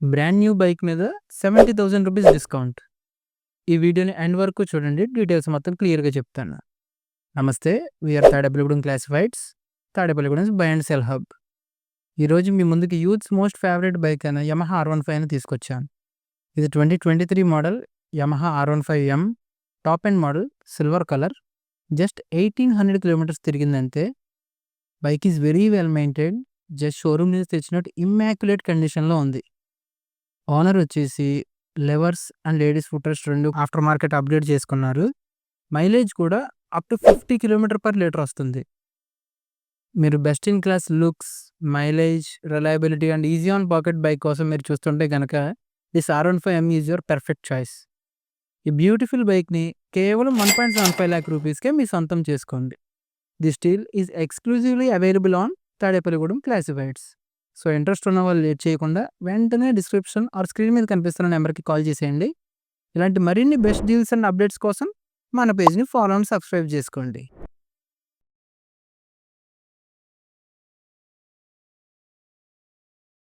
Brand new bike మీద 70,000 rupees discount. ఈ వీడియోని ఎండ్ వరకు చూడండి. డీటెయిల్స్ మొత్తం క్లియర్‌గా చెప్తాను. నమస్తే. VR Tadepalligudem classifieds, Tadepalligudem buy and sell hub. ఈరోజు మీ ముందుకి యూత్స్ మోస్ట్ ఫేవరెట్ బైక్ అయిన యమహా R15ని తీసుకొచ్చాను. ఇది 2023 model Yamaha R15M top end model, silver colour. Just 1800 kilometres తిరిగిందంతే. Bike is very well maintained. Just showroom నుంచి తెచ్చినట్టు ఇమ్మాక్యులేట్ కండిషన్‌లో ఉంది. ఓనర్ వచ్చేసి levers and ladies footrest 2 after market update చేసుకున్నారు. మైలేజ్ కూడా అప్ టు 50 km/లీటర్ వస్తుంది. మీరు best in class looks, mileage, reliability and easy on pocket bike కోసం మీరు చూస్తుంటే గనక this R15M is your perfect choice. ఈ బ్యూటిఫుల్ బైక్‌ని కేవలం 1.75 lakh రూపీస్‌కే మీ సొంతం చేసుకోండి. This deal is exclusively available on Tadepalligudem classifieds. So interest ఉన్న వాళ్ళు లేట్ చేయకుండా వెంటనే డిస్క్రిప్షన్ ఆర్ స్క్రీన్ మీద కనిపిస్తున్న నెంబర్కి కాల్ చేసేయండి. ఇలాంటి మరిన్ని బెస్ట్ డీల్స్ అండ్ అప్డేట్స్ కోసం మన పేజ్ని ఫాలో అండ్ సబ్స్క్రైబ్ చేసుకోండి.